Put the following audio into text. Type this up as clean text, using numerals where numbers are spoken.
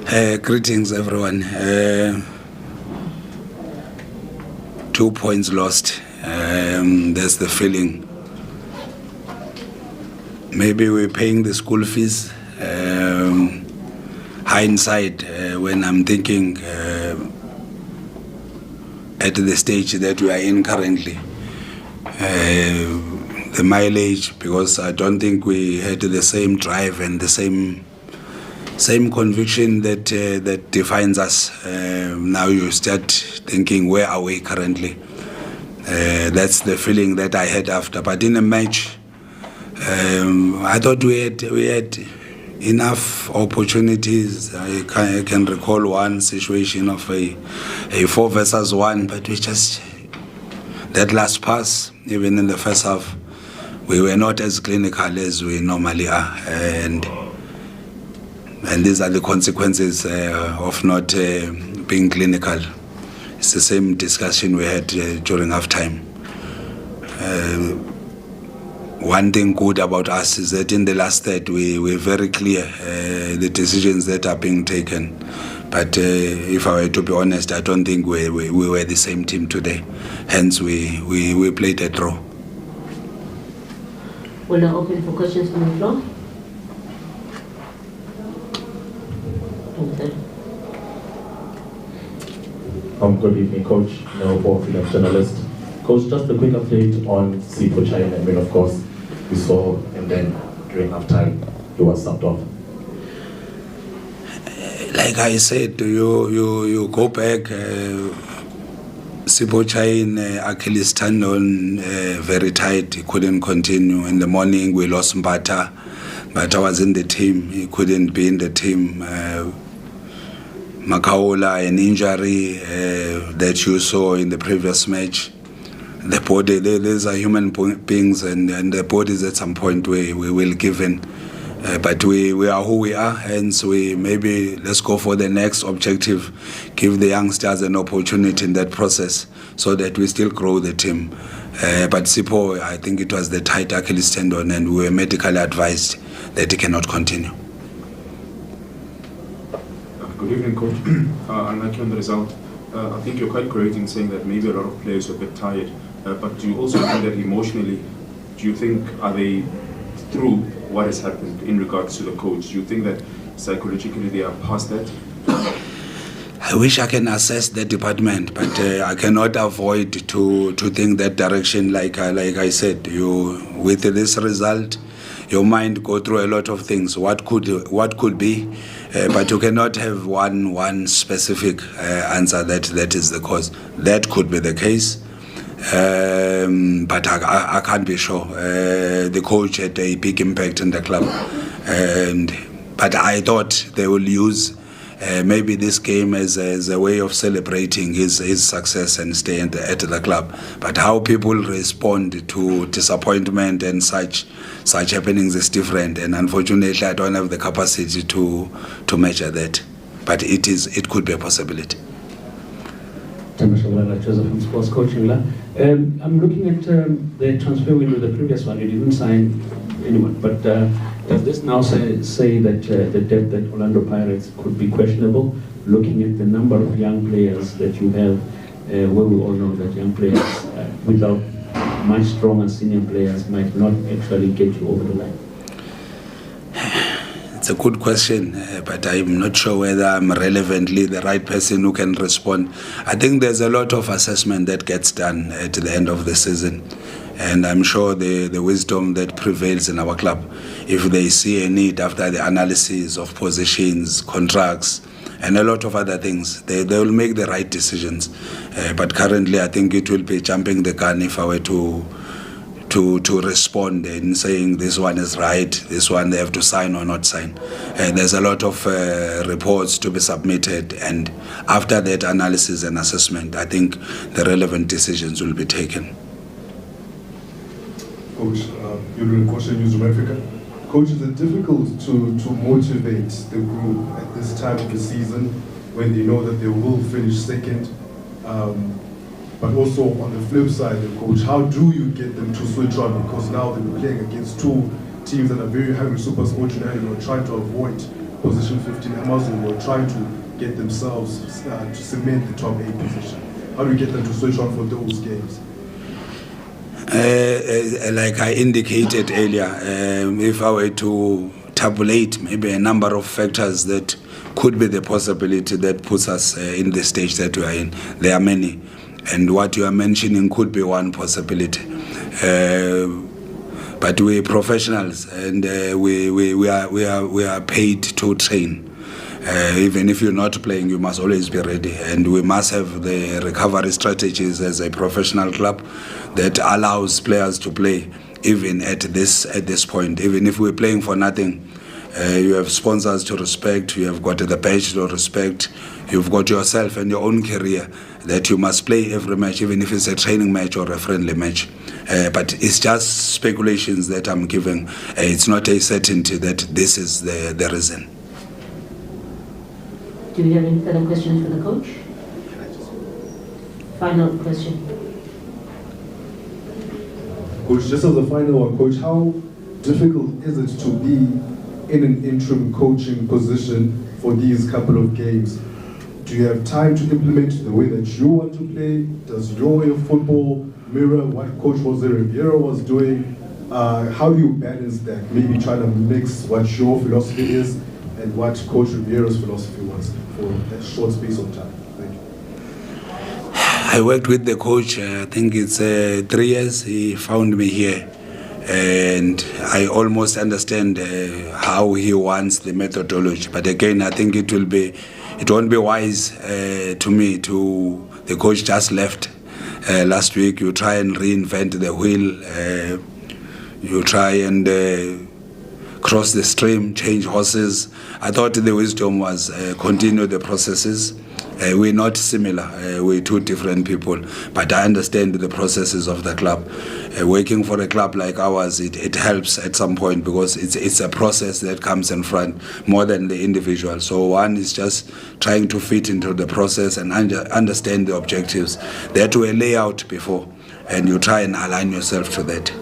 Greetings, everyone. 2 points lost. That's the feeling. Maybe we're paying the school fees. Hindsight, when I'm thinking at the stage that we are in currently, the mileage, because I don't think we had the same drive and the same conviction that that defines us. Now you start thinking, where are we currently? That's the feeling that I had after. But in a match, I thought we had enough opportunities. I can recall one situation of a 4 versus 1, but we just, that last pass, even in the first half, we were not as clinical as we normally are, and these are the consequences of not being clinical. It's the same discussion we had during halftime. One thing good about us is that in the last third we're very clear the decisions that are being taken. But if I were to be honest, I don't think we were the same team today. Hence we played a draw. We're now open for questions from the floor. Good evening, Coach. No, freelance journalist. Coach, just a quick update on Sipho China. I mean, of course, we saw, and then during halftime, he was subbed off. Like I said, you go back. Sipho China, Achilles tendon, very tight. He couldn't continue. In the morning, we lost Mbata. Mbata was in the team. He couldn't be in the team. Makaola, an injury that you saw in the previous match. The body, these are human beings, and the bodies at some point we will give in. But we are who we are, hence maybe let's go for the next objective, give the youngsters an opportunity in that process so that we still grow the team. But Sipho, I think it was the tight Achilles tendon, and we were medically advised that he cannot continue. Good evening, Coach. Unlike on the result, I think you're quite correct in saying that maybe a lot of players are a bit tired, but do you also think that emotionally, do you think, are they through what has happened in regards to the coach? Do you think that psychologically they are past that? I wish I can assess the department, but I cannot avoid to think that direction. Like I said, with this result, your mind go through a lot of things. What could be, but you cannot have one specific answer that is the cause. That could be the case, but I can't be sure. The coach had a big impact in the club, but I thought they will use maybe this game as a way of celebrating his success and stay at the club. But how people respond to disappointment and such happenings is different, and unfortunately I don't have the capacity to measure that. But it could be a possibility. Joseph from Sports Coaching. I'm looking at the transfer window, the previous one. You didn't sign anyone, but does this now say that the depth at Orlando Pirates could be questionable, looking at the number of young players that you have, where we all know that young players without much stronger senior players might not actually get you over the line? It's a good question, but I'm not sure whether I'm relevantly the right person who can respond. I think there's a lot of assessment that gets done at the end of the season, and I'm sure the wisdom that prevails in our club, if they see a need after the analysis of positions, contracts, and a lot of other things, they will make the right decisions. But currently, I think it will be jumping the gun if I were to respond and saying this one is right, this one they have to sign or not sign. There's a lot of reports to be submitted, and after that analysis and assessment, I think the relevant decisions will be taken. Coach, you're doing Coaching News from Africa. Coach, is it difficult to motivate the group at this time of the season when they know that they will finish second? But also on the flip side, Coach, how do you get them to switch on? Because now they're playing against two teams that are very hungry, super sport united, or trying to avoid position 15. Amazon were trying to get themselves to cement the top 8 position. How do we get them to switch on for those games? Like I indicated earlier, if I were to tabulate maybe a number of factors that could be the possibility that puts us in the stage that we are in, there are many, and what you are mentioning could be one possibility. But we're professionals, and we are paid to train. Even if you're not playing, you must always be ready, and we must have the recovery strategies as a professional club that allows players to play even at this point. Even if we're playing for nothing, you have sponsors to respect, you have got the badge to respect, you've got yourself and your own career that you must play every match, even if it's a training match or a friendly match. But it's just speculations that I'm giving. It's not a certainty that this is the reason. Do you have any further questions for the coach? Final question. Coach, just as a final one, Coach, how difficult is it to be in an interim coaching position for these couple of games? Do you have time to implement the way that you want to play? Does your way of football mirror what Coach Jose Ribeiro was doing? How do you balance that? Maybe trying to mix what your philosophy is and what Coach Ribeiro's philosophy was for a short space of time. Thank you. I worked with the coach, I think it's 3 years. He found me here, and I almost understand how he wants the methodology. But again, I think it won't be wise to me to, the coach just left last week. You try and reinvent the wheel, you try and cross the stream, change horses. I thought the wisdom was continue the processes. We're not similar, we're two different people, but I understand the processes of the club. Working for a club like ours, it helps at some point because it's a process that comes in front more than the individual. So one is just trying to fit into the process and understand the objectives that were laid out before, and you try and align yourself to that.